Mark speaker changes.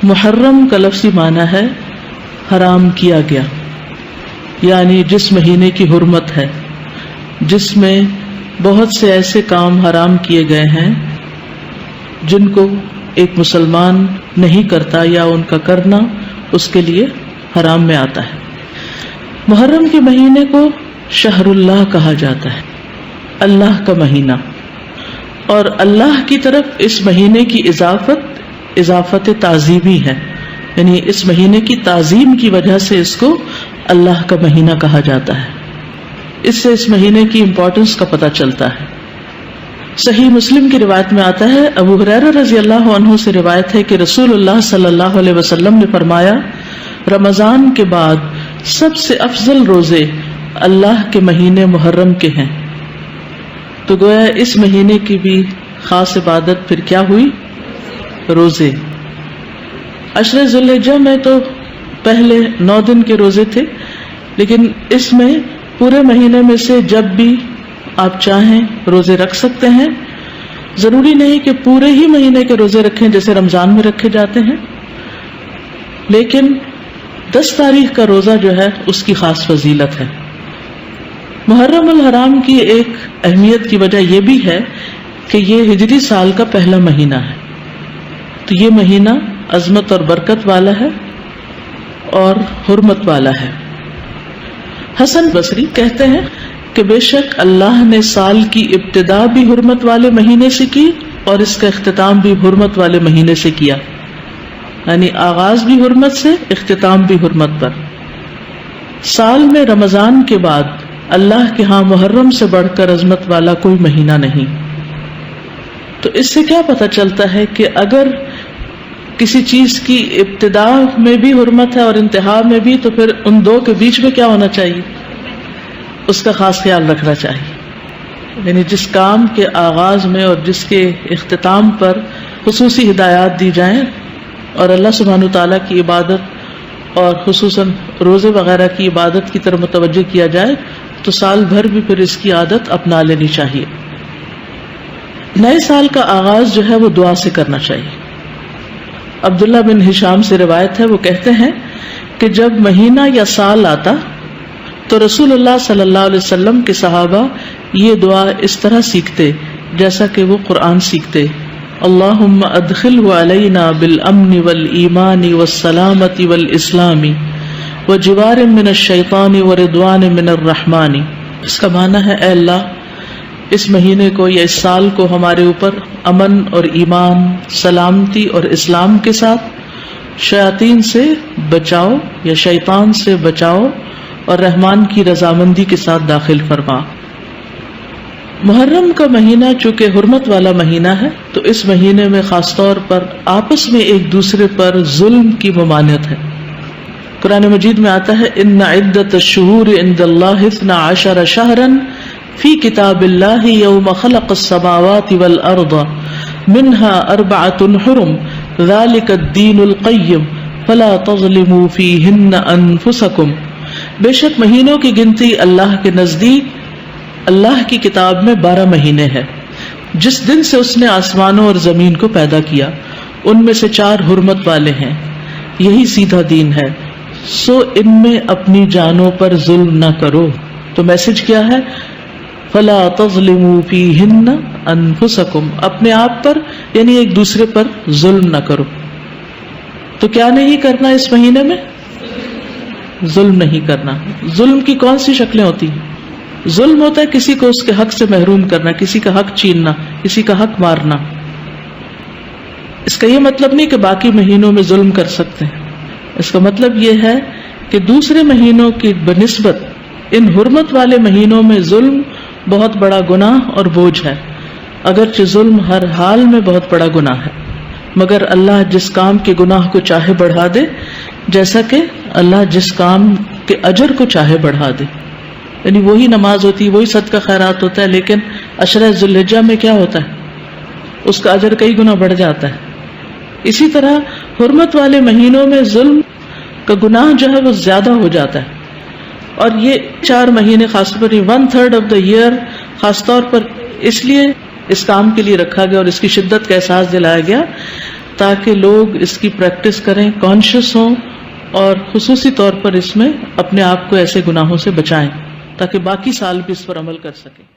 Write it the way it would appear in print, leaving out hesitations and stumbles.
Speaker 1: محرم کا لفظی معنی ہے حرام کیا گیا، یعنی جس مہینے کی حرمت ہے، جس میں بہت سے ایسے کام حرام کیے گئے ہیں جن کو ایک مسلمان نہیں کرتا یا ان کا کرنا اس کے لیے حرام میں آتا ہے۔ محرم کے مہینے کو شہر اللہ کہا جاتا ہے، اللہ کا مہینہ، اور اللہ کی طرف اس مہینے کی اضافت تعظیمی ہے، یعنی اس مہینے کی تعظیم کی وجہ سے اس کو اللہ کا مہینہ کہا جاتا ہے۔ اس سے اس مہینے کی امپورٹنس کا پتہ چلتا ہے۔ صحیح مسلم کی روایت میں آتا ہے، ابو ہریرہ رضی اللہ عنہ سے روایت ہے کہ رسول اللہ صلی اللہ علیہ وسلم نے فرمایا، رمضان کے بعد سب سے افضل روزے اللہ کے مہینے محرم کے ہیں۔ تو گویا اس مہینے کی بھی خاص عبادت پھر کیا ہوئی؟ روزے۔ عشر ذی الحجہ میں تو پہلے 9 دن کے روزے تھے، لیکن اس میں پورے مہینے میں سے جب بھی آپ چاہیں روزے رکھ سکتے ہیں۔ ضروری نہیں کہ پورے ہی مہینے کے روزے رکھیں جیسے رمضان میں رکھے جاتے ہیں، لیکن 10 تاریخ کا روزہ جو ہے اس کی خاص فضیلت ہے۔ محرم الحرام کی ایک اہمیت کی وجہ یہ بھی ہے کہ یہ ہجری سال کا پہلا مہینہ ہے، تو یہ مہینہ عظمت اور برکت والا ہے اور حرمت والا ہے۔ حسن بصری کہتے ہیں کہ بے شک اللہ نے سال کی ابتدا بھی حرمت والے مہینے سے کی اور اس کا اختتام بھی حرمت والے مہینے سے کیا، یعنی آغاز بھی حرمت سے، اختتام بھی حرمت پر۔ سال میں رمضان کے بعد اللہ کے ہاں محرم سے بڑھ کر عظمت والا کوئی مہینہ نہیں۔ تو اس سے کیا پتہ چلتا ہے کہ اگر کسی چیز کی ابتدا میں بھی حرمت ہے اور انتہا میں بھی، تو پھر ان دو کے بیچ میں کیا ہونا چاہیے؟ اس کا خاص خیال رکھنا چاہیے، یعنی جس کام کے آغاز میں اور جس کے اختتام پر خصوصی ہدایات دی جائیں اور اللہ سبحانہ تعالیٰ کی عبادت اور خصوصاً روزے وغیرہ کی عبادت کی طرف متوجہ کیا جائے تو سال بھر بھی پھر اس کی عادت اپنا لینی چاہیے۔ نئے سال کا آغاز جو ہے وہ دعا سے کرنا چاہیے۔ عبداللہ بن ہشام سے روایت ہے، وہ کہتے ہیں کہ جب مہینہ یا سال آتا تو رسول اللہ صلی اللہ علیہ وسلم کے صحابہ یہ دعا اس طرح سیکھتے جیسا کہ وہ قرآن سیکھتے، اللہم ادخلہ علینا بالامن والایمان والسلامت والاسلام وجوار من الشیطان ورضوان من الرحمن۔ اس کا معنی ہے، اے اللہ اس مہینے کو یا اس سال کو ہمارے اوپر امن اور ایمان، سلامتی اور اسلام کے ساتھ، شیاطین سے بچاؤ یا شیطان سے بچاؤ اور رحمان کی رضامندی کے ساتھ داخل فرما۔ محرم کا مہینہ چونکہ حرمت والا مہینہ ہے تو اس مہینے میں خاص طور پر آپس میں ایک دوسرے پر ظلم کی ممانعت ہے۔ قرآن مجید میں آتا ہے، ان عدت الشہور عند اللہ 12 شہرا فی کتاب اللہ یوم خلق السماوات والارض منها 4 حرم ذلک الدین القیم فلا تظلموا فیہن انفسکم۔ بے شک مہینوں کی گنتی اللہ کے نزدیک اللہ کی کتاب میں 12 مہینے ہے، جس دن سے اس نے آسمانوں اور زمین کو پیدا کیا، ان میں سے 4 حرمت والے ہیں، یہی سیدھا دین ہے، سو ان میں اپنی جانوں پر ظلم نہ کرو۔ تو میسج کیا ہے؟ فلا تظلموا فیہن انفسکم، اپنے آپ پر یعنی ایک دوسرے پر ظلم نہ کرو۔ تو کیا نہیں کرنا اس مہینے میں؟ ظلم نہیں کرنا۔ ظلم کی کون سی شکلیں ہوتی ہیں؟ ظلم ہوتا ہے کسی کو اس کے حق سے محروم کرنا، کسی کا حق چھیننا، کسی کا حق مارنا۔ اس کا یہ مطلب نہیں کہ باقی مہینوں میں ظلم کر سکتے ہیں، اس کا مطلب یہ ہے کہ دوسرے مہینوں کی بنسبت ان حرمت والے مہینوں میں ظلم بہت بڑا گناہ اور بوجھ ہے، اگرچہ ظلم ہر حال میں بہت بڑا گناہ ہے، مگر اللہ جس کام کے گناہ کو چاہے بڑھا دے، جیسا کہ اللہ جس کام کے اجر کو چاہے بڑھا دے۔ یعنی وہی نماز ہوتی ہے، وہی صدقہ خیرات ہوتا ہے، لیکن عشرہ ذی الحجہ میں کیا ہوتا ہے؟ اس کا اجر کئی گنا بڑھ جاتا ہے۔ اسی طرح حرمت والے مہینوں میں ظلم کا گناہ جو ہے وہ زیادہ ہو جاتا ہے، اور یہ 4 مہینے خاص طور پر 1/3 آف دا ایئر خاص طور پر اس لیے اس کام کے لیے رکھا گیا اور اس کی شدت کا احساس دلایا گیا تاکہ لوگ اس کی پریکٹس کریں، کانشیس ہوں، اور خصوصی طور پر اس میں اپنے آپ کو ایسے گناہوں سے بچائیں تاکہ باقی سال بھی اس پر عمل کر سکیں۔